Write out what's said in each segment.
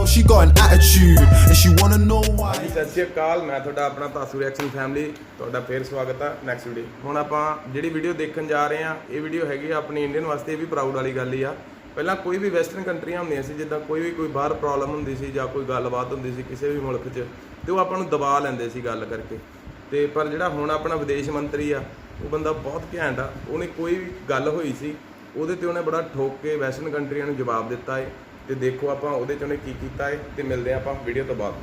she got an attitude, and she wanna know why. ਹਾਂਜੀ ਸਤਿ ਸ਼੍ਰੀ ਅਕਾਲ, ਮੈਂ ਤੁਹਾਡਾ ਆਪਣਾ ਤਾਸੂ ਰਿਐਕਸ਼ਨ ਫੈਮਿਲੀ ਤੁਹਾਡਾ ਫੇਰ ਸਵਾਗਤ ਹੈ ਨੈਕਸਟ ਵੀਡੀਓ। ਹੁਣ ਆਪਾਂ ਜਿਹੜੀ ਵੀਡੀਓ ਦੇਖਣ ਜਾ ਰਹੇ ਹਾਂ ਇਹ ਵੀਡੀਓ ਹੈਗੀ ਆ ਆਪਣੀ ਇੰਡੀਅਨ ਵਾਸਤੇ, ਇਹ ਵੀ ਪ੍ਰਾਊਡ ਵਾਲੀ ਗੱਲ ਹੀ ਆ। ਪਹਿਲਾਂ ਕੋਈ ਵੀ ਵੈਸਟਰਨ ਕੰਟਰੀਆਂ ਹੁੰਦੀਆਂ ਸੀ, ਜਿੱਦਾਂ ਕੋਈ ਬਾਹਰ ਪ੍ਰੋਬਲਮ ਹੁੰਦੀ ਸੀ ਜਾਂ ਕੋਈ ਗੱਲਬਾਤ ਹੁੰਦੀ ਸੀ ਕਿਸੇ ਵੀ ਮੁਲਕ 'ਚ, ਤੇ ਉਹ ਆਪਾਂ ਨੂੰ ਦਬਾ ਲੈਂਦੇ ਸੀ ਗੱਲ ਕਰਕੇ। ਤੇ ਪਰ ਜਿਹੜਾ ਹੁਣ ਆਪਣਾ ਵਿਦੇਸ਼ ਮੰਤਰੀ ਆ ਉਹ ਬੰਦਾ ਬਹੁਤ ਘੈਂਟ ਆ। ਉਹਨੇ ਕੋਈ ਵੀ ਗੱਲ ਹੋਈ ਸੀ ਉਹਦੇ ਤੇ ਉਹਨੇ ਬੜਾ ਠੋਕ ਕੇ ਵੈਸਟਰਨ ਕੰਟਰੀਆਂ ਨੂੰ ਜਵਾਬ ਦਿੱਤਾ ਹੈ। ਤੇ ਦੇਖੋ ਆਪਾਂ ਉਹਦੇ 'ਚ ਉਹਨੇ ਕੀ ਕੀਤਾ ਹੈ ਤੇ ਮਿਲਦੇ ਹਾਂ ਆਪਾਂ ਵੀਡੀਓ ਤੋਂ ਬਾਅਦ।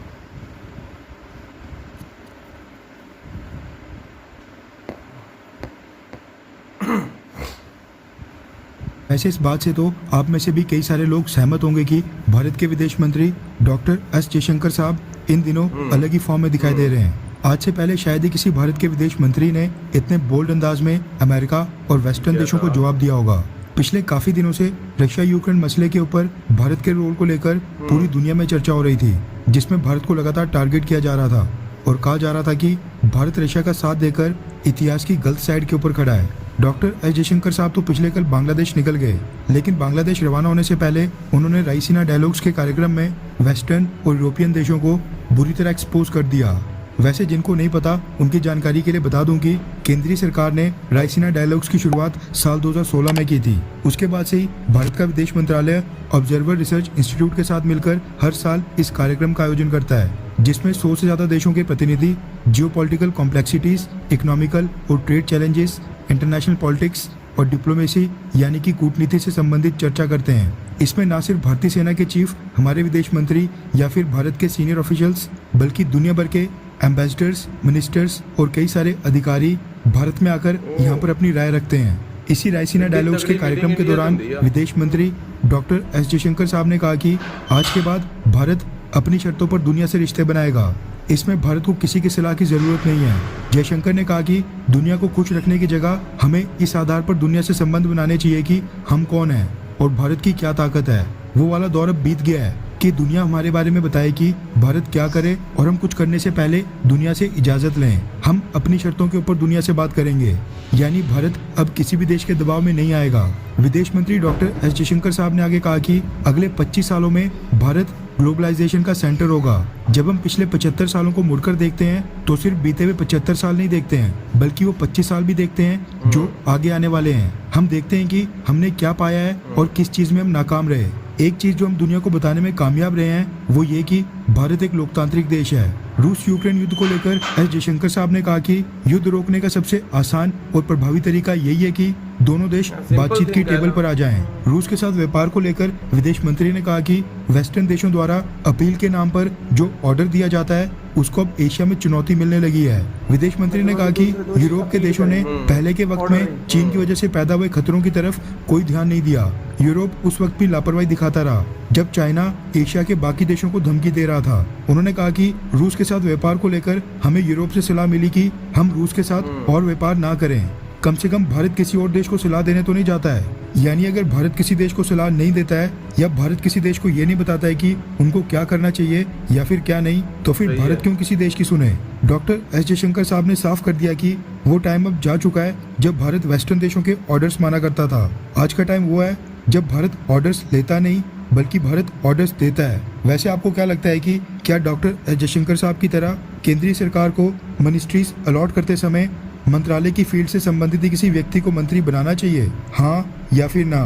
वैसे इस बात से तो आप में से भी कई सारे लोग सहमत होंगे कि भारत के विदेश मंत्री डॉक्टर एस जयशंकर साहब इन दिनों अलग ही फॉर्म में दिखाई दे रहे हैं। आज से पहले शायद ही किसी भारत के विदेश मंत्री ने इतने बोल्ड अंदाज में अमेरिका और वेस्टर्न देशों को जवाब दिया होगा। पिछले काफी दिनों से रशिया यूक्रेन मसले के ऊपर भारत के रोल को लेकर पूरी दुनिया में चर्चा हो रही थी, जिसमें भारत को लगातार टारगेट किया जा रहा था और कहा जा रहा था कि भारत रशिया का साथ देकर इतिहास की गलत साइड के ऊपर खड़ा है। डॉक्टर एस जयशंकर साहब तो पिछले कल बांग्लादेश निकल गए, लेकिन बांग्लादेश रवाना होने से पहले उन्होंने रायसीना डायलॉग्स के कार्यक्रम में वेस्टर्न और यूरोपियन देशों को बुरी तरह एक्सपोज कर दिया। वैसे जिनको नहीं पता उनकी जानकारी के लिए बता दूं कि केंद्रीय सरकार ने रायसीना डायलॉग्स की शुरुआत साल 2016 में की थी। उसके बाद से ही भारत का विदेश मंत्रालय ऑब्जर्वर रिसर्च इंस्टीट्यूट के साथ मिलकर हर साल इस कार्यक्रम का आयोजन करता है, जिसमें 100 से ज़्यादा देशों के प्रतिनिधि जियोपॉलिटिकल कॉम्प्लेक्सिटीज, इकोनॉमिकल और ट्रेड चैलेंजेस, इंटरनेशनल पॉलिटिक्स और डिप्लोमेसी यानी कि कूटनीति से संबंधित चर्चा करते हैं। इसमें न सिर्फ भारतीय सेना के चीफ, हमारे विदेश मंत्री या फिर भारत के सीनियर ऑफिशियल्स, बल्कि दुनिया भर के एम्बेसडर्स, मिनिस्टर्स और कई सारे अधिकारी भारत में आकर यहाँ पर अपनी राय रखते हैं। इसी रायसीना डायलॉग्स के कार्यक्रम के दौरान विदेश मंत्री डॉक्टर एस जयशंकर साहब ने कहा कि आज के बाद भारत अपनी शर्तों पर दुनिया से रिश्ते बनाएगा। इसमें भारत को किसी की सलाह की जरूरत नहीं है। जयशंकर ने कहा कि दुनिया को खुश रखने की जगह हमें इस आधार पर दुनिया से संबंध बनाने चाहिए कि हम कौन हैं और भारत की क्या ताकत है। वो वाला दौर अब बीत गया है कि दुनिया हमारे बारे में बताए कि भारत क्या करे और हम कुछ करने से पहले दुनिया से इजाजत लें। हम अपनी शर्तों के ऊपर दुनिया से बात करेंगे, यानी भारत अब किसी भी देश के दबाव में नहीं आएगा। विदेश मंत्री डॉक्टर एस जयशंकर साहब ने आगे कहा कि अगले 25 सालों में भारत ग्लोबलाइजेशन का सेंटर होगा। जब हम पिछले 75 सालों को मुड़कर देखते हैं तो सिर्फ बीते हुए 75 साल नहीं देखते हैं, बल्कि वो 25 साल भी देखते हैं जो आगे आने वाले हैं। हम देखते हैं कि हमने क्या पाया है और किस चीज़ में हम नाकाम रहे। एक चीज़ जो हम दुनिया को बताने में कामयाब रहे हैं वो ये कि भारत एक लोकतांत्रिक देश है। रूस यूक्रेन युद्ध को लेकर एस जयशंकर साहब ने कहा कि युद्ध रोकने का सबसे आसान और प्रभावी तरीका यही है कि दोनों देश बातचीत की टेबल पर आ जाएं। रूस के साथ व्यापार को लेकर विदेश मंत्री ने कहा कि वेस्टर्न देशों द्वारा अपील के नाम पर जो ऑर्डर दिया जाता है उसको अब एशिया में चुनौती मिलने लगी है। विदेश मंत्री ने कहा कि यूरोप के देशों ने पहले के वक्त में चीन की वजह से पैदा हुए खतरों की तरफ कोई ध्यान नहीं दिया। यूरोप उस वक्त भी लापरवाही दिखाता रहा जब चाइना एशिया के बाकी देशों को धमकी दे रहा था। उन्होंने कहा कि रूस के साथ व्यापार को लेकर हमें यूरोप से सलाह मिली कि हम रूस के साथ और व्यापार ना करें। कम से कम भारत किसी और देश को सलाह देने तो नहीं जाता है। यानी अगर भारत किसी देश को सलाह नहीं देता है या भारत किसी देश को ये नहीं बताता है कि उनको क्या करना चाहिए या फिर क्या नहीं, तो फिर भारत क्यों किसी देश की सुने। डॉक्टर एस जयशंकर साहब ने साफ कर दिया कि वो टाइम अब जा चुका है जब भारत वेस्टर्न देशों के ऑर्डर्स माना करता था। आज का टाइम वो है जब भारत ऑर्डर्स लेता नहीं बल्कि भारत ऑर्डर्स देता है। वैसे आपको क्या लगता है कि क्या डॉक्टर एस जयशंकर साहब की तरह केंद्रीय सरकार को मिनिस्ट्रीज अलॉट करते समय मंत्रालय की फील्ड से संबंधित किसी व्यक्ति को मंत्री बनाना चाहिए, हाँ या फिर ना?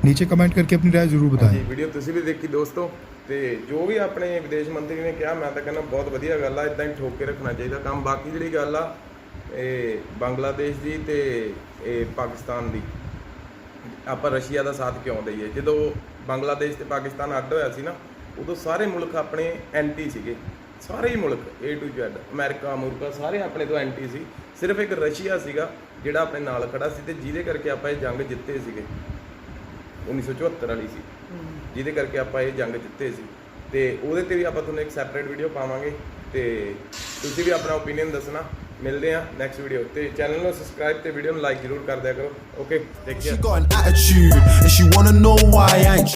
नीचे कमेंट करके अपनी राय जरूर बताएं। वीडियो तुसी भी देखी दोस्तों, ਤੇ ਜੋ ਵੀ ਆਪਣੇ ਵਿਦੇਸ਼ ਮੰਤਰੀ ਨੇ ਕਿਹਾ ਮੈਂ ਤਾਂ ਕਹਿੰਦਾ ਬਹੁਤ ਵਧੀਆ ਗੱਲ ਆ। ਇਦਾਂ ਹੀ ਠੋਕ ਕੇ ਰੱਖਣਾ ਚਾਹੀਦਾ ਕੰਮ। ਬਾਕੀ ਜਿਹੜੀ ਗੱਲ ਆ ਇਹ ਬੰਗਲਾਦੇਸ਼ ਦੀ ਤੇ ਇਹ ਪਾਕਿਸਤਾਨ ਦੀ, ਆਪਾਂ ਰਸ਼ੀਆ ਦਾ ਸਾਥ ਕਿਉਂ ਦਈਏ? ਜਦੋਂ ਬੰਗਲਾਦੇਸ਼ ਤੇ ਪਾਕਿਸਤਾਨ ਅੱਡ ਹੋਇਆ ਸੀ ਨਾ, ਉਦੋਂ ਸਾਰੇ ਮੁਲਕ ਆਪਣੇ ਐਂਟੀ ਸੀਗੇ, ਸਾਰੇ ਹੀ ਮੁਲਕ A to Z, America America ਸਾਰੇ ਆਪਣੇ ਤੋਂ ਐਂਟੀ ਸੀ। ਸਿਰਫ ਇੱਕ ਰਸ਼ੀਆ ਸੀਗਾ ਜਿਹੜਾ ਆਪਣੇ ਨਾਲ ਖੜਾ ਸੀ ਤੇ ਜਿਹਦੇ ਕਰਕੇ ਆਪਾਂ ਇਹ ਜੰਗ ਜਿੱਤੇ ਸੀਗੇ। 1974 ਵਾਲੀ ਸੀ ਜਿਹਦੇ ਕਰਕੇ ਆਪਾਂ ਇਹ ਜੰਗ ਜਿੱਤੇ ਸੀ। ਤੇ ਉਹਦੇ ਤੇ ਵੀ ਆਪਾਂ ਤੁਹਾਨੂੰ ਇੱਕ ਸੈਪਰੇਟ ਵੀਡੀਓ ਪਾਵਾਂਗੇ ਤੇ ਤੁਸੀਂ ਵੀ ਆਪਣਾ ਓਪੀਨੀਅਨ ਦੱਸਣਾ। ਮਿਲਦੇ ਆ ਨੈਕਸਟ ਵੀਡੀਓ ਤੇ ਚੈਨਲ ਨੂੰ ਸਬਸਕ੍ਰਾਈਬ ਤੇ ਵੀਡੀਓ ਨੂੰ ਲਾਈਕ ਜ਼ਰੂਰ ਕਰ ਦਿਆ ਕਰੋ। Okay, take care. She got an attitude, and she wanna know why I ain't